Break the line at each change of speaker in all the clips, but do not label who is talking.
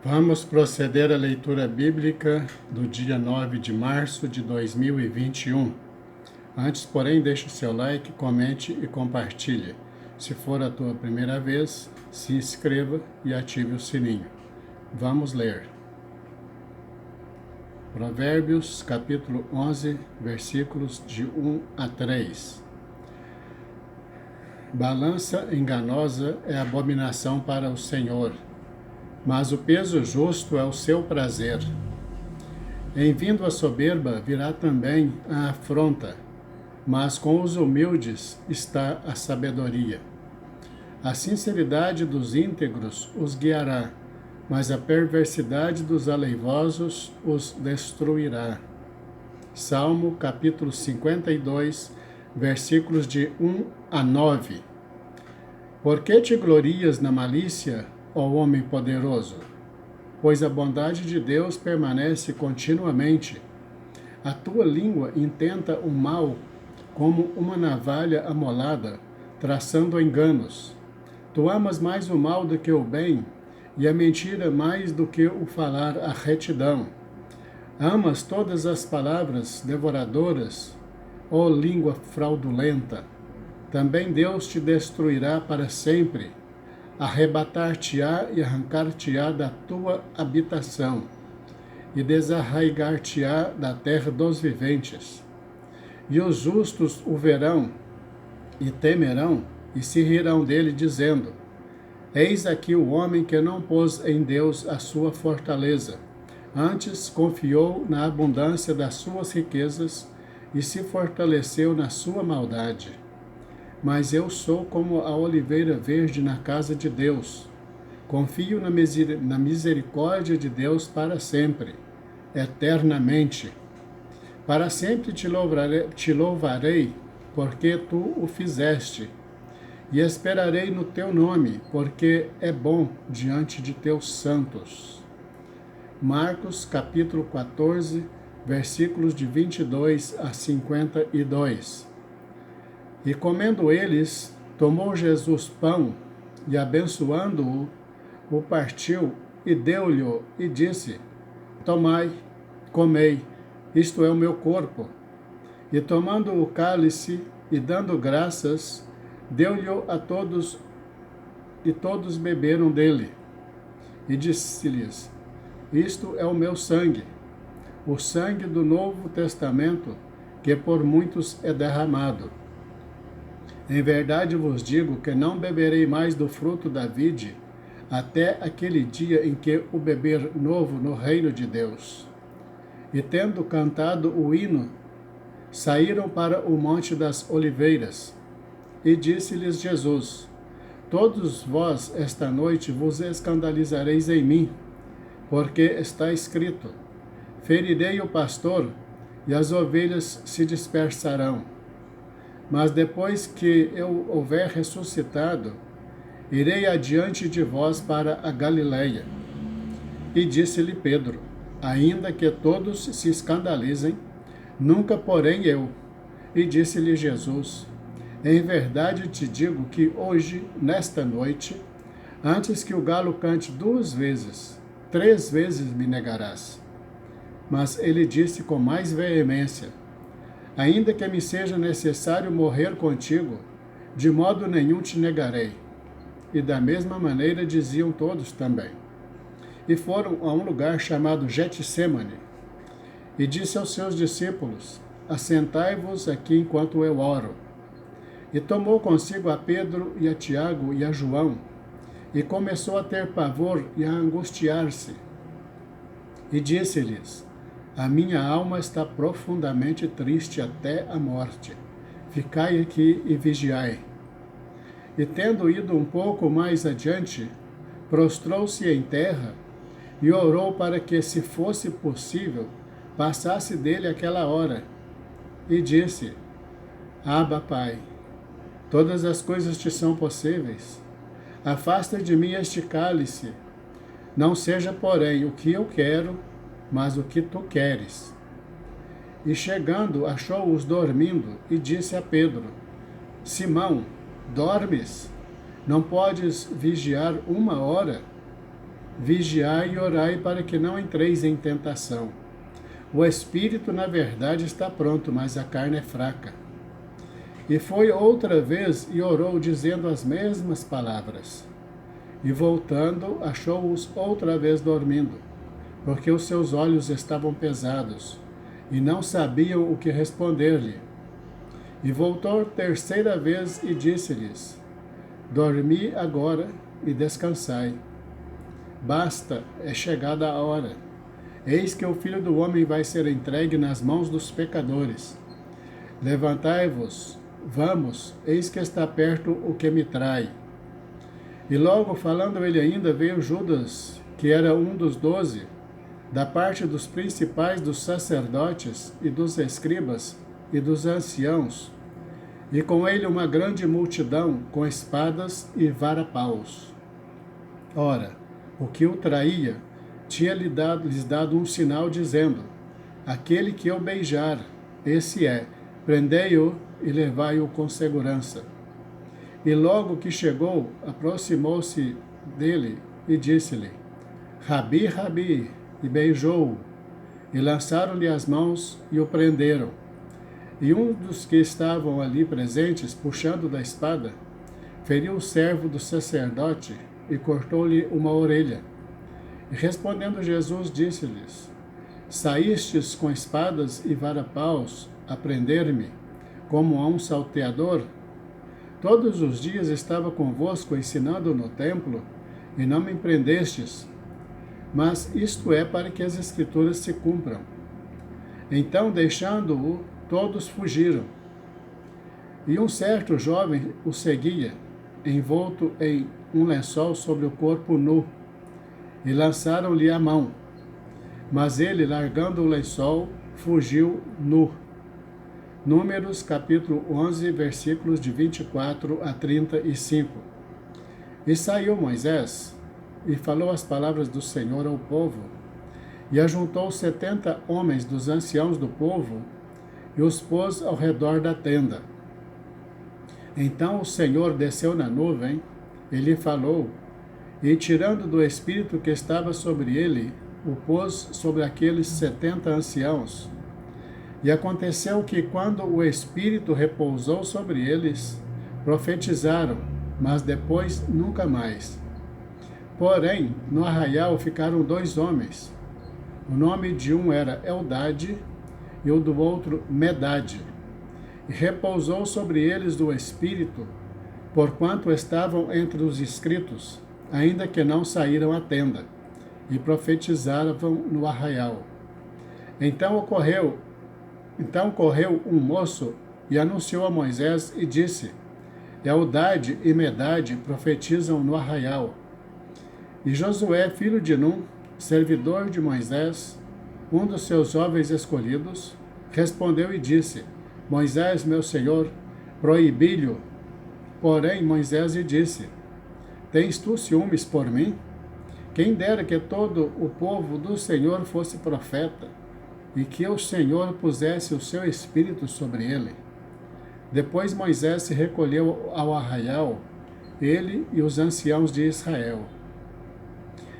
Vamos proceder à leitura bíblica do dia 9 de março de 2021. Antes, porém, deixe o seu like, comente e compartilhe. Se for a tua primeira vez, se inscreva e ative o sininho. Vamos ler. Provérbios, capítulo 11, versículos de 1 a 3. Balança enganosa é abominação para o Senhor, mas o peso justo é o seu prazer. Em vindo a soberba virá também a afronta, mas com os humildes está a sabedoria. A sinceridade dos íntegros os guiará, mas a perversidade dos aleivosos os destruirá. Salmo capítulo 52, versículos de 1 a 9. Por que te glorias na malícia, ó homem poderoso? Pois a bondade de Deus permanece continuamente. A tua língua intenta o mal como uma navalha amolada, traçando enganos. Tu amas mais o mal do que o bem, e a mentira mais do que o falar a retidão. Amas todas as palavras devoradoras, ó língua fraudulenta. Também Deus te destruirá para sempre, arrebatar-te-á e arrancar-te-á da tua habitação, e desarraigar-te-á da terra dos viventes. E os justos o verão, e temerão, e se rirão dele, dizendo: Eis aqui o homem que não pôs em Deus a sua fortaleza, antes confiou na abundância das suas riquezas, e se fortaleceu na sua maldade. Mas eu sou como a oliveira verde na casa de Deus. Confio na misericórdia de Deus para sempre, eternamente. Para sempre te louvarei, porque tu o fizeste, e esperarei no teu nome, porque é bom diante de teus santos. Marcos capítulo 14, versículos de 22 a 52. E comendo eles, tomou Jesus pão, e abençoando-o, o partiu, e deu-lhe, e disse: Tomai, comei, isto é o meu corpo. E tomando o cálice, e dando graças, deu-lhe a todos, e todos beberam dele. E disse-lhes: Isto é o meu sangue, o sangue do Novo Testamento, que por muitos é derramado. Em verdade vos digo que não beberei mais do fruto da vide, até aquele dia em que o beber novo no reino de Deus. E tendo cantado o hino, saíram para o Monte das Oliveiras. E disse-lhes Jesus: Todos vós esta noite vos escandalizareis em mim, porque está escrito: Ferirei o pastor, e as ovelhas se dispersarão. Mas depois que eu houver ressuscitado, irei adiante de vós para a Galileia. E disse-lhe Pedro: Ainda que todos se escandalizem, nunca porém eu. E disse-lhe Jesus: Em verdade te digo que hoje, nesta noite, antes que o galo cante 2 vezes, 3 vezes me negarás. Mas ele disse com mais veemência: Ainda que me seja necessário morrer contigo, de modo nenhum te negarei. E da mesma maneira diziam todos também. E foram a um lugar chamado Getsêmani. E disse aos seus discípulos: Assentai-vos aqui enquanto eu oro. E tomou consigo a Pedro e a Tiago e a João, e começou a ter pavor e a angustiar-se. E disse-lhes: A minha alma está profundamente triste até a morte. Ficai aqui e vigiai. E tendo ido um pouco mais adiante, prostrou-se em terra e orou para que, se fosse possível, passasse dele aquela hora. E disse: Abba, Pai, todas as coisas te são possíveis. Afasta de mim este cálice. Não seja, porém, o que eu quero, mas o que tu queres. E chegando, achou-os dormindo, e disse a Pedro: Simão, dormes? Não podes vigiar 1 hora? vigiai e orai para que não entreis em tentação. O espírito, na verdade, está pronto, mas a carne é fraca. E foi outra vez e orou, dizendo as mesmas palavras. E voltando, achou-os outra vez dormindo, porque os seus olhos estavam pesados, e não sabiam o que responder-lhe. E voltou terceira vez e disse-lhes: dormi agora e descansai. Basta, é chegada a hora. Eis que o Filho do Homem vai ser entregue nas mãos dos pecadores. Levantai-vos, vamos, eis que está perto o que me trai. E logo, falando ele ainda, veio Judas, que era um dos 12, da parte dos principais dos sacerdotes e dos escribas e dos anciãos, e com ele uma grande multidão com espadas e varapaus. Ora, o que o traía lhes dado um sinal, dizendo: aquele que eu beijar, esse é, prendei-o e levai-o com segurança. E logo que chegou, aproximou-se dele e disse-lhe: Rabi, Rabi, e beijou-o. E lançaram-lhe as mãos e o prenderam. E um dos que estavam ali presentes, puxando da espada, feriu o servo do sacerdote e cortou-lhe uma orelha. E respondendo Jesus, disse-lhes: saístes com espadas e varapaus a prender-me, como a um salteador? Todos os dias estava convosco ensinando no templo, e não me prendestes. Mas isto é para que as Escrituras se cumpram. Então, deixando-o, todos fugiram. E um certo jovem o seguia, envolto em um lençol sobre o corpo nu, e lançaram-lhe a mão. Mas ele, largando o lençol, fugiu nu. Números, capítulo 11, versículos de 24 a 35. E saiu Moisés, e falou as palavras do Senhor ao povo, e ajuntou 70 homens dos anciãos do povo, e os pôs ao redor da tenda. Então o Senhor desceu na nuvem, e lhe falou, e tirando do espírito que estava sobre ele, o pôs sobre aqueles 70 anciãos. E aconteceu que, quando o espírito repousou sobre eles, profetizaram, mas depois nunca mais. Porém, no arraial ficaram 2 homens. O nome de um era Eldade e o do outro Medade. E repousou sobre eles do Espírito, porquanto estavam entre os inscritos, ainda que não saíram à tenda, e profetizavam no arraial. Então correu um moço e anunciou a Moisés e disse: Eldade e Medade profetizam no arraial. E Josué, filho de Num, servidor de Moisés, um dos seus jovens escolhidos, respondeu e disse: Moisés, meu senhor, proibi-lhe. Porém Moisés lhe disse: Tens tu ciúmes por mim? Quem dera que todo o povo do Senhor fosse profeta, e que o Senhor pusesse o seu espírito sobre ele. Depois Moisés se recolheu ao arraial, ele e os anciãos de Israel.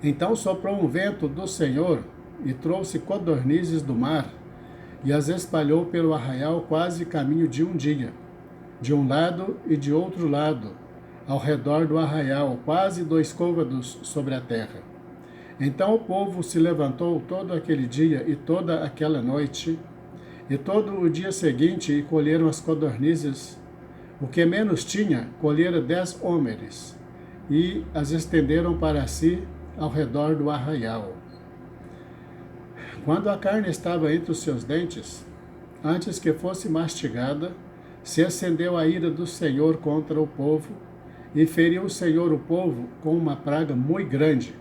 Então soprou um vento do Senhor e trouxe codornizes do mar, e as espalhou pelo arraial quase caminho de um dia, de um lado e de outro lado, ao redor do arraial, quase 2 côvados sobre a terra. Então o povo se levantou todo aquele dia e toda aquela noite, e todo o dia seguinte, e colheram as codornizes. O que menos tinha, colhera 10 homeres, e as estenderam para si ao redor do arraial. Quando a carne estava entre os seus dentes, antes que fosse mastigada, se acendeu a ira do Senhor contra o povo, e feriu o Senhor o povo com uma praga muito grande.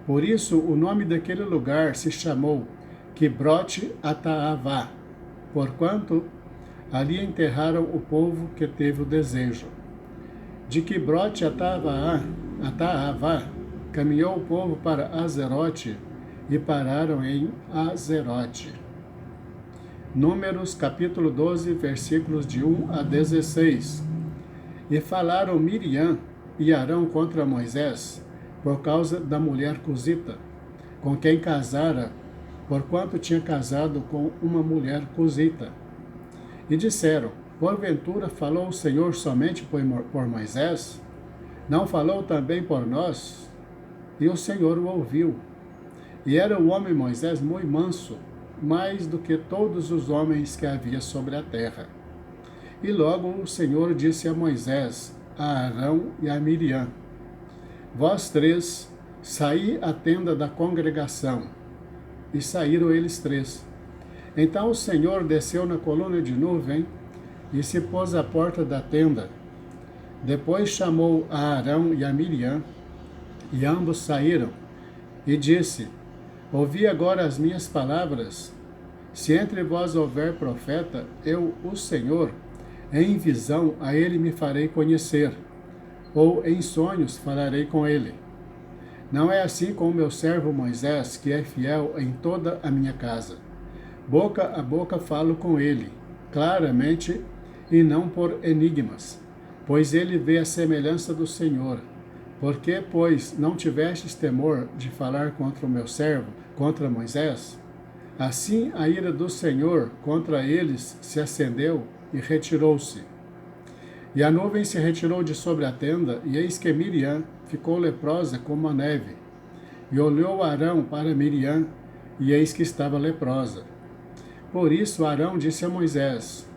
Por isso o nome daquele lugar se chamou Quibrote Ataavá, porquanto ali enterraram o povo que teve o desejo. De Quibrote Ataavá caminhou o povo para Azerote e pararam em Azerote. Números capítulo 12, versículos de 1 a 16. E falaram Miriam e Arão contra Moisés, por causa da mulher cusita, com quem casara, porquanto tinha casado com uma mulher cusita. E disseram: porventura falou o Senhor somente por Moisés? Não falou também por nós? E o Senhor o ouviu. E era o homem Moisés muito manso, mais do que todos os homens que havia sobre a terra. E logo o Senhor disse a Moisés, a Arão e a Miriam: vós três, saí à tenda da congregação. E saíram eles três. Então o Senhor desceu na coluna de nuvem e se pôs à porta da tenda. Depois chamou a Arão e a Miriam, e ambos saíram, e disse: ouvi agora as minhas palavras. Se entre vós houver profeta, eu, o Senhor, em visão a ele me farei conhecer, ou em sonhos falarei com ele. Não é assim com o meu servo Moisés, que é fiel em toda a minha casa. Boca a boca falo com ele, claramente e não por enigmas, pois ele vê a semelhança do Senhor. Por que, pois, não tivestes temor de falar contra o meu servo, contra Moisés? Assim a ira do Senhor contra eles se acendeu e retirou-se. E a nuvem se retirou de sobre a tenda, e eis que Miriam ficou leprosa como a neve. E olhou Arão para Miriam, e eis que estava leprosa. Por isso Arão disse a Moisés: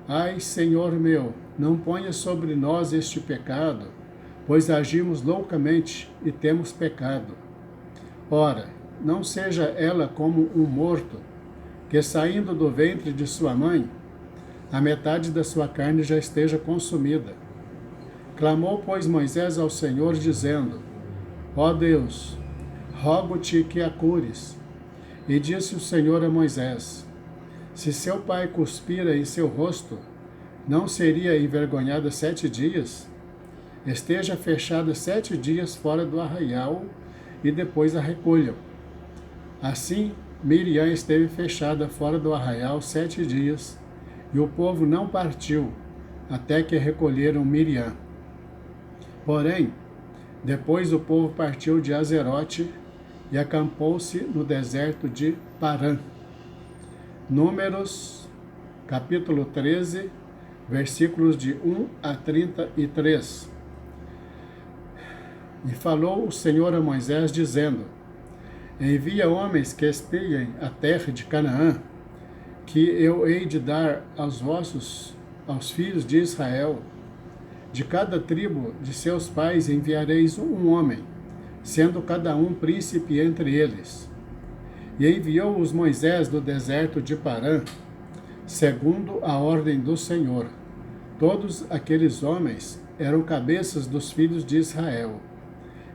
ai, Senhor meu, não ponha sobre nós este pecado, pois agimos loucamente e temos pecado. Ora, não seja ela como um morto, que saindo do ventre de sua mãe, a metade da sua carne já esteja consumida. Clamou, pois, Moisés ao Senhor, dizendo: ó Deus, rogo-te que a cures. E disse o Senhor a Moisés: se seu pai cuspira em seu rosto, não seria envergonhada 7 dias? Esteja fechada 7 dias fora do arraial, e depois a recolham. Assim, Miriam esteve fechada fora do arraial 7 dias, e o povo não partiu, até que recolheram Miriam. Porém, depois o povo partiu de Azerote e acampou-se no deserto de Parã. Números, capítulo 13, versículos de 1 a 33. E falou o Senhor a Moisés, dizendo: envia homens que espiem a terra de Canaã, que eu hei de dar aos filhos de Israel. De cada tribo de seus pais enviareis um homem, sendo cada um príncipe entre eles. E enviou-os Moisés do deserto de Parã, segundo a ordem do Senhor. Todos aqueles homens eram cabeças dos filhos de Israel.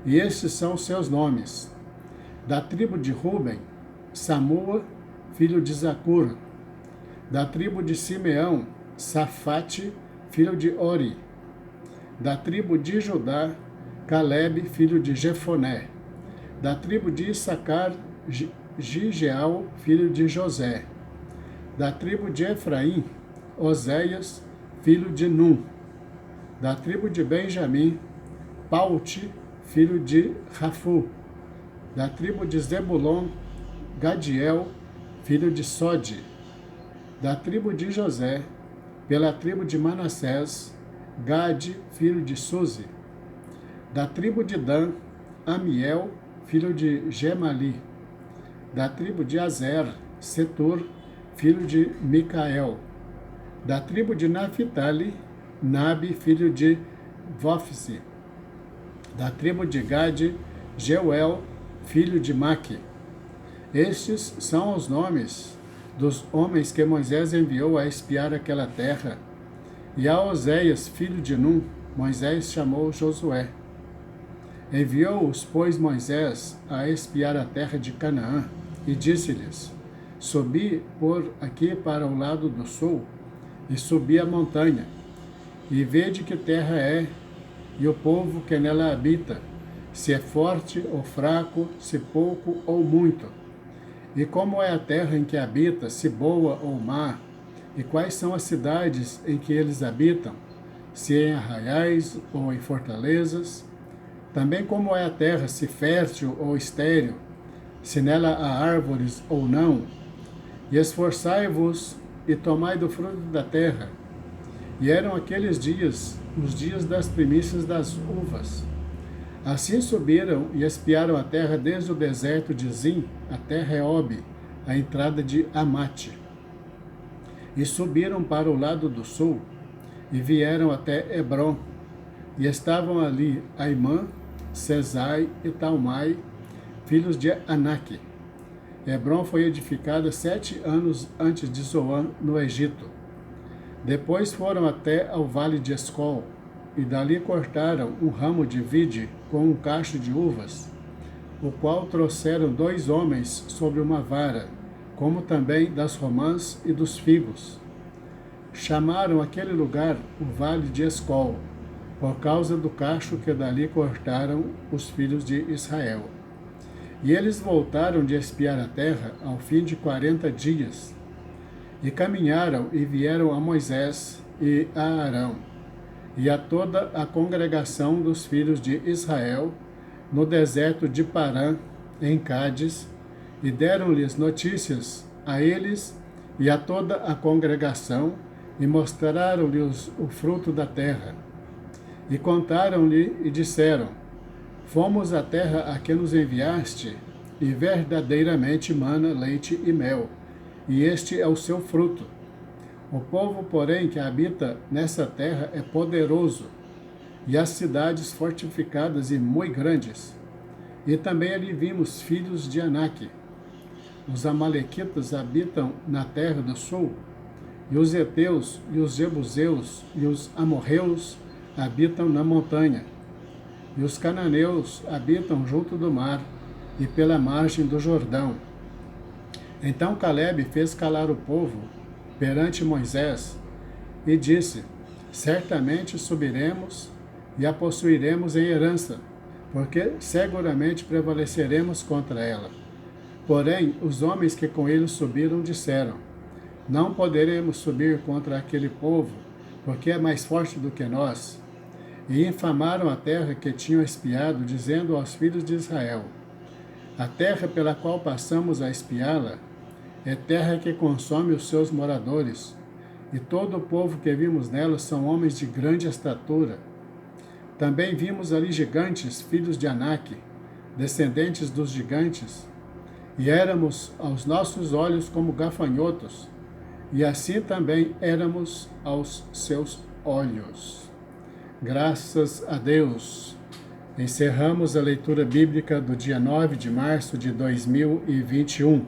E estes são seus nomes: da tribo de Ruben, Samua, filho de Zacur; da tribo de Simeão, Safate, filho de Ori; da tribo de Judá, Calebe, filho de Jefoné; da tribo de Issacar, Gigeal, filho de José; da tribo de Efraim, Oséias, filho de Num; da tribo de Benjamim, Paute, filho de Rafu; da tribo de Zebulon, Gadiel, filho de Sode; da tribo de José, pela tribo de Manassés, Gade, filho de Suzi; da tribo de Dan, Amiel, filho de Gemali; da tribo de Azer, Setur, filho de Micael; da tribo de Naphtali, Nabi, filho de Vofsi; da tribo de Gade, Jeuel, filho de Maque. Estes são os nomes dos homens que Moisés enviou a espiar aquela terra. E a Oséias, filho de Num, Moisés chamou Josué. Enviou-os, pois, Moisés a espiar a terra de Canaã, e disse-lhes: subi por aqui para o lado do sul, e subi a montanha, e vede que terra é, e o povo que nela habita, se é forte ou fraco, se pouco ou muito. E como é a terra em que habita, se boa ou má, e quais são as cidades em que eles habitam, se em arraiais ou em fortalezas. Também como é a terra, se fértil ou estéril, se nela há árvores ou não, e esforçai-vos e tomai do fruto da terra. E eram aqueles dias, os dias das primícias das uvas. Assim subiram e espiaram a terra desde o deserto de Zim até Reobe, a entrada de Amate. E subiram para o lado do sul, e vieram até Hebron, e estavam ali Aimã, Sesai e Talmai, filhos de Anak. Hebron foi edificada 7 anos antes de Zoan, no Egito. Depois foram até ao vale de Escol, e dali cortaram um ramo de vide com um cacho de uvas, o qual trouxeram 2 homens sobre uma vara, como também das romãs e dos figos. Chamaram aquele lugar o vale de Escol, por causa do cacho que dali cortaram os filhos de Israel. E eles voltaram de espiar a terra ao fim de 40 dias, e caminharam e vieram a Moisés e a Arão, e a toda a congregação dos filhos de Israel, no deserto de Parã, em Cádiz, e deram-lhes notícias a eles e a toda a congregação, e mostraram-lhes o fruto da terra. E contaram-lhe e disseram: Fomos à terra a que nos enviaste, e verdadeiramente mana leite e mel, e este é o seu fruto. O povo, porém, que habita nessa terra é poderoso, e as cidades fortificadas e muito grandes. E também ali vimos filhos de Anak. Os amalequitas habitam na terra do sul, e os heteus, e os jebuseus, e os amorreus habitam na montanha. E os cananeus habitam junto do mar, e pela margem do Jordão. Então Calebe fez calar o povo perante Moisés, e disse: Certamente subiremos e a possuiremos em herança, porque seguramente prevaleceremos contra ela. Porém, os homens que com ele subiram disseram: Não poderemos subir contra aquele povo, porque é mais forte do que nós. E infamaram a terra que tinham espiado, dizendo aos filhos de Israel: A terra pela qual passamos a espiá-la é terra que consome os seus moradores, e todo o povo que vimos nela são homens de grande estatura. Também vimos ali gigantes, filhos de Anak, descendentes dos gigantes, e éramos aos nossos olhos como gafanhotos, e assim também éramos aos seus olhos. Graças a Deus. Encerramos a leitura bíblica do dia 9 de março de 2021.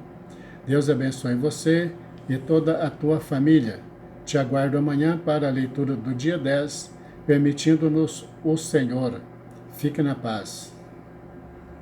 Deus abençoe você e toda a tua família. Te aguardo amanhã para a leitura do dia 10, permitindo-nos o Senhor. Fique na paz.